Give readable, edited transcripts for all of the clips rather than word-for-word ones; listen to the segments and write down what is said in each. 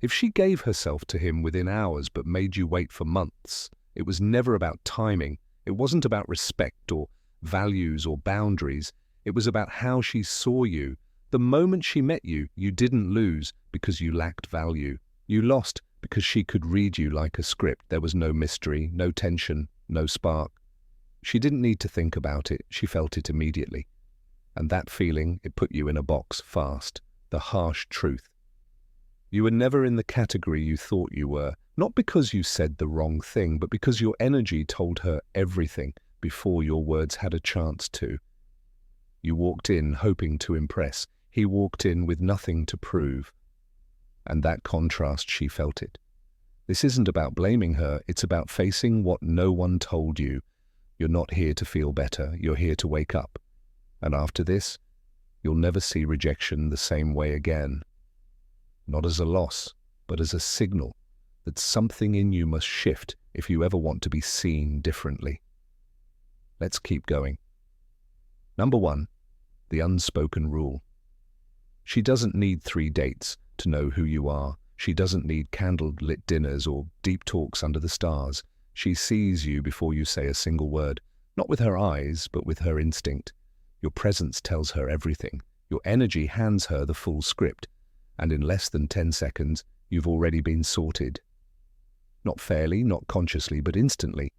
If she gave herself to him within hours but made you wait for months, it was never about timing. It wasn't about respect or values or boundaries. It was about how she saw you. The moment she met you, you didn't lose because you lacked value. You lost because she could read you like a script. There was no mystery, no tension, no spark. She didn't need to think about it. She felt it immediately. And that feeling, it put you in a box fast. The harsh truth. You were never in the category you thought you were, not because you said the wrong thing, but because your energy told her everything before your words had a chance to. You walked in hoping to impress. He walked in with nothing to prove. And that contrast, she felt it. This isn't about blaming her, it's about facing what no one told you. You're not here to feel better, you're here to wake up. And after this, you'll never see rejection the same way again. Not as a loss, but as a signal that something in you must shift if you ever want to be seen differently. Let's keep going. Number 1, the unspoken rule. She doesn't need 3 dates to know who you are. She doesn't need candle-lit dinners or deep talks under the stars. She sees you before you say a single word, not with her eyes, but with her instinct. Your presence tells her everything. Your energy hands her the full script. And in less than 10 seconds, you've already been sorted. Not fairly, not consciously, but instantly.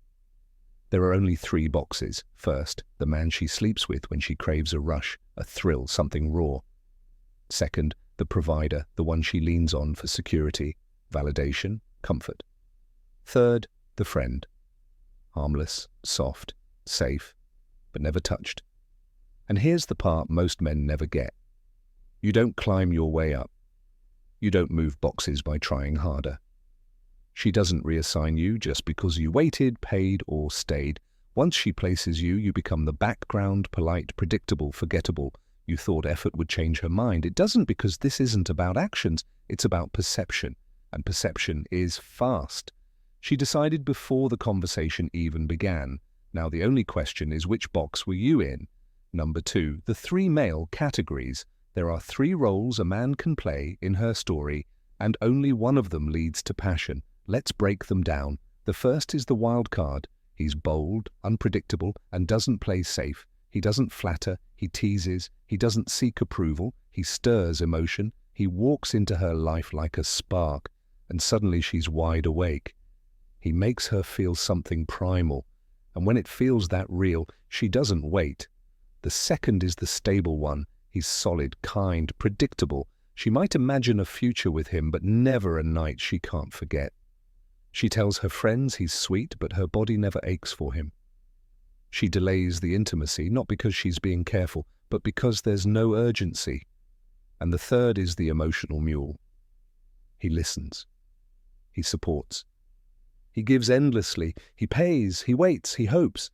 There are only 3 boxes. First, the man she sleeps with when she craves a rush, a thrill, something raw. Second, the provider, the one she leans on for security, validation, comfort. Third, the friend. Harmless, soft, safe, but never touched. And here's the part most men never get. You don't climb your way up. You don't move boxes by trying harder. She doesn't reassign you just because you waited, paid, or stayed. Once she places you, you become the background, polite, predictable, forgettable. You thought effort would change her mind. It doesn't, because this isn't about actions, it's about perception. And perception is fast. She decided before the conversation even began. Now the only question is, which box were you in? Number 2, the 3 male categories. There are 3 roles a man can play in her story, and only one of them leads to passion. Let's break them down. The first is the wild card. He's bold, unpredictable, and doesn't play safe. He doesn't flatter, he teases, he doesn't seek approval, he stirs emotion. He walks into her life like a spark, and suddenly she's wide awake. He makes her feel something primal, and when it feels that real, she doesn't wait. The second is the stable one. He's solid, kind, predictable. She might imagine a future with him, but never a night she can't forget. She tells her friends he's sweet, but her body never aches for him. She delays the intimacy, not because she's being careful, but because there's no urgency. And the third is the emotional mule. He listens. He supports. He gives endlessly. He pays. He waits. He hopes.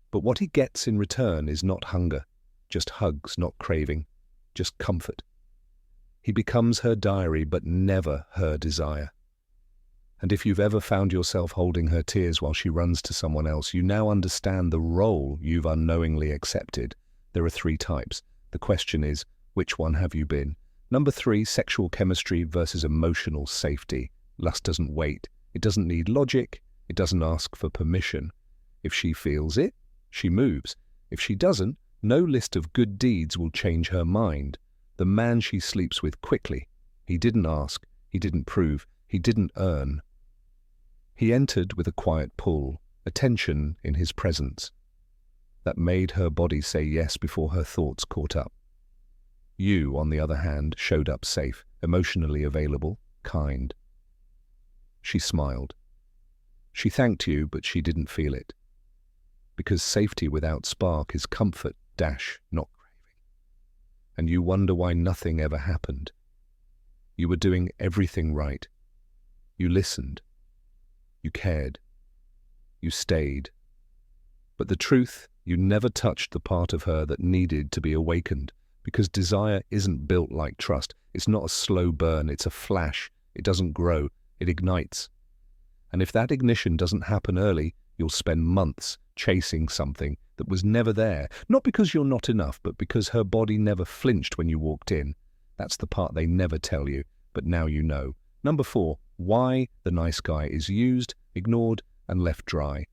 But what he gets in return is not hunger. Just hugs, not craving, just comfort. He becomes her diary, but never her desire. And if you've ever found yourself holding her tears while she runs to someone else, you now understand the role you've unknowingly accepted. There are 3 types. The question is, which one have you been? Number 3, sexual chemistry versus emotional safety. Lust doesn't wait. It doesn't need logic. It doesn't ask for permission. If she feels it, she moves. If she doesn't, no list of good deeds will change her mind. The man she sleeps with quickly. He didn't ask, he didn't prove, he didn't earn. He entered with a quiet pull, a tension in his presence, that made her body say yes before her thoughts caught up. You, on the other hand, showed up safe, emotionally available, kind. She smiled. She thanked you, but she didn't feel it. Because safety without spark is comfort, not craving. And you wonder why nothing ever happened. You were doing everything right. You listened. You cared. You stayed. But the truth, you never touched the part of her that needed to be awakened, because desire isn't built like trust. It's not a slow burn, it's a flash. It doesn't grow, it ignites. And if that ignition doesn't happen early, you'll spend months chasing something that was never there, not because you're not enough, but because her body never flinched when you walked in. That's the part they never tell you, but now you know. Number 4, why the nice guy is used, ignored, and left dry.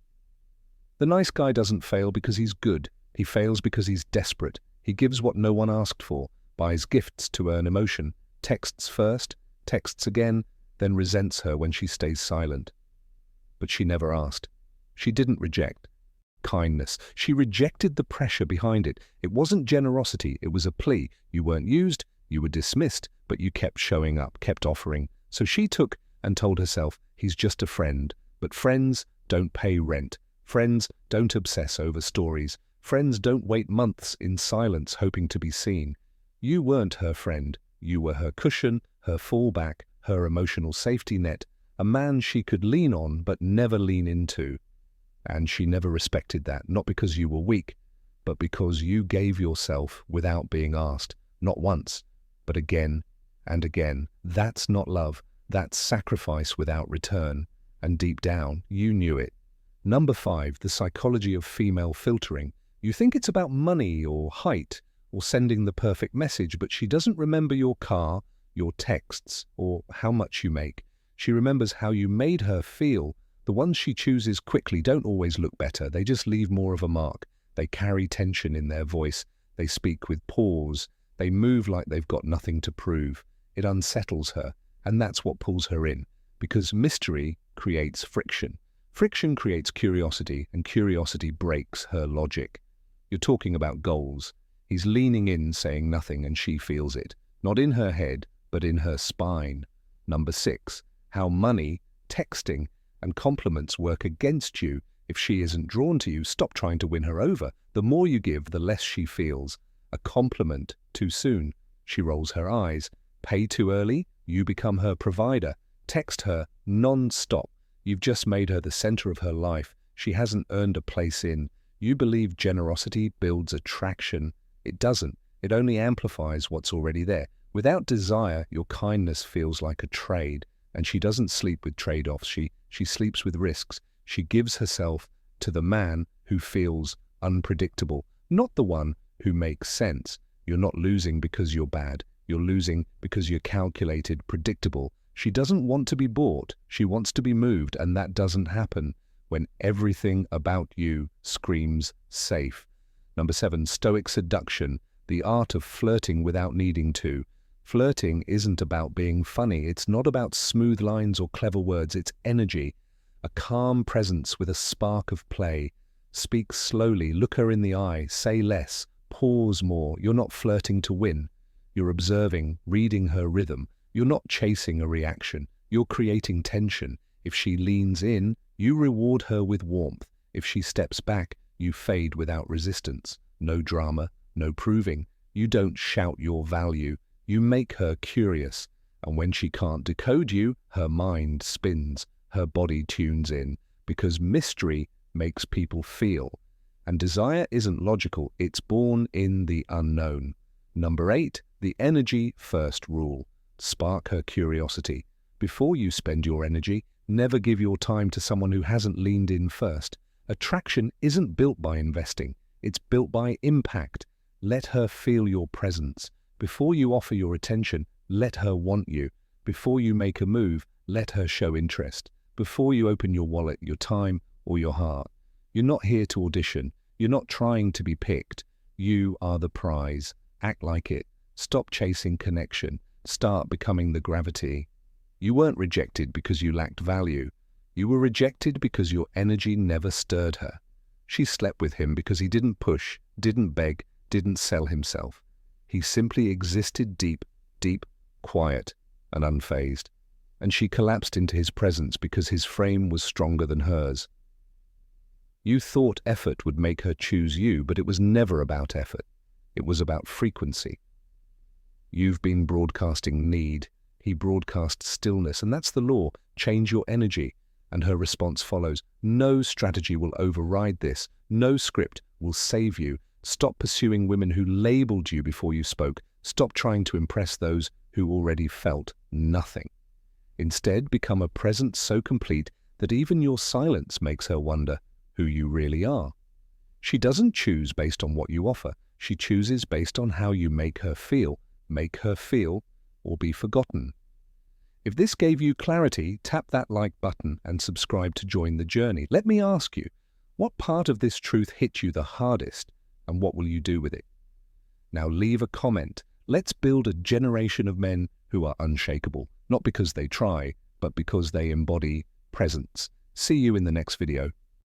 The nice guy doesn't fail because he's good. He fails because he's desperate. He gives what no one asked for, buys gifts to earn emotion, texts first, texts again, then resents her when she stays silent. But she never asked. She didn't reject kindness. She rejected the pressure behind it. It wasn't generosity, it was a plea. You weren't used, you were dismissed, but you kept showing up, kept offering. So she took and told herself, he's just a friend. But friends don't pay rent. Friends don't obsess over stories. Friends don't wait months in silence hoping to be seen. You weren't her friend. You were her cushion, her fallback, her emotional safety net, a man she could lean on but never lean into. And she never respected that, not because you were weak, but because you gave yourself without being asked, not once, but again and again. That's not love. That's sacrifice without return. And deep down, you knew it. Number 5, the psychology of female filtering. You think it's about money or height or sending the perfect message, but she doesn't remember your car, your texts, or how much you make. She remembers how you made her feel. The ones she chooses quickly don't always look better. They just leave more of a mark. They carry tension in their voice. They speak with pause. They move like they've got nothing to prove. It unsettles her, and that's what pulls her in. Because mystery creates friction. Friction creates curiosity, and curiosity breaks her logic. You're talking about goals. He's leaning in, saying nothing, and she feels it. Not in her head, but in her spine. Number 6, how money, texting, and compliments work against you. If she isn't drawn to you, stop trying to win her over. The more you give, the less she feels. A compliment too soon, she rolls her eyes. Pay too early, you become her provider. Text her non-stop. You've just made her the center of her life. She hasn't earned a place in. You believe generosity builds attraction. It doesn't. It only amplifies what's already there. Without desire, your kindness feels like a trade. And she doesn't sleep with trade-offs. She sleeps with risks. She gives herself to the man who feels unpredictable, not the one who makes sense. You're not losing because you're bad. You're losing because you're calculated, predictable. She doesn't want to be bought. She wants to be moved, and that doesn't happen when everything about you screams safe. Number 7, stoic seduction, the art of flirting without needing to. Flirting isn't about being funny. It's not about smooth lines or clever words. It's energy, a calm presence with a spark of play. Speak slowly, look her in the eye, say less, pause more. You're not flirting to win. You're observing, reading her rhythm. You're not chasing a reaction. You're creating tension. If she leans in, you reward her with warmth. If she steps back, you fade without resistance. No drama, no proving. You don't shout your value. You make her curious. And when she can't decode you, her mind spins. Her body tunes in. Because mystery makes people feel. And desire isn't logical. It's born in the unknown. Number 8, the energy first rule. Spark her curiosity. Before you spend your energy, never give your time to someone who hasn't leaned in first. Attraction isn't built by investing. It's built by impact. Let her feel your presence. Before you offer your attention, let her want you. Before you make a move, let her show interest. Before you open your wallet, your time, or your heart. You're not here to audition. You're not trying to be picked. You are the prize. Act like it. Stop chasing connection. Start becoming the gravity. You weren't rejected because you lacked value. You were rejected because your energy never stirred her. She slept with him because he didn't push, didn't beg, didn't sell himself. He simply existed deep, quiet, and unfazed. And she collapsed into his presence because his frame was stronger than hers. You thought effort would make her choose you, but it was never about effort. It was about frequency. You've been broadcasting need. He broadcasts stillness, and that's the law. Change your energy. And her response follows. No strategy will override this. No script will save you. Stop pursuing women who labeled you before you spoke. Stop trying to impress those who already felt nothing. Instead, become a presence so complete that even your silence makes her wonder who you really are. She doesn't choose based on what you offer. She chooses based on how you make her feel or be forgotten. If this gave you clarity, tap that like button and subscribe to join the journey. Let me ask you, what part of this truth hit you the hardest, and what will you do with it? Now leave a comment. Let's build a generation of men who are unshakable, not because they try, but because they embody presence. See you in the next video.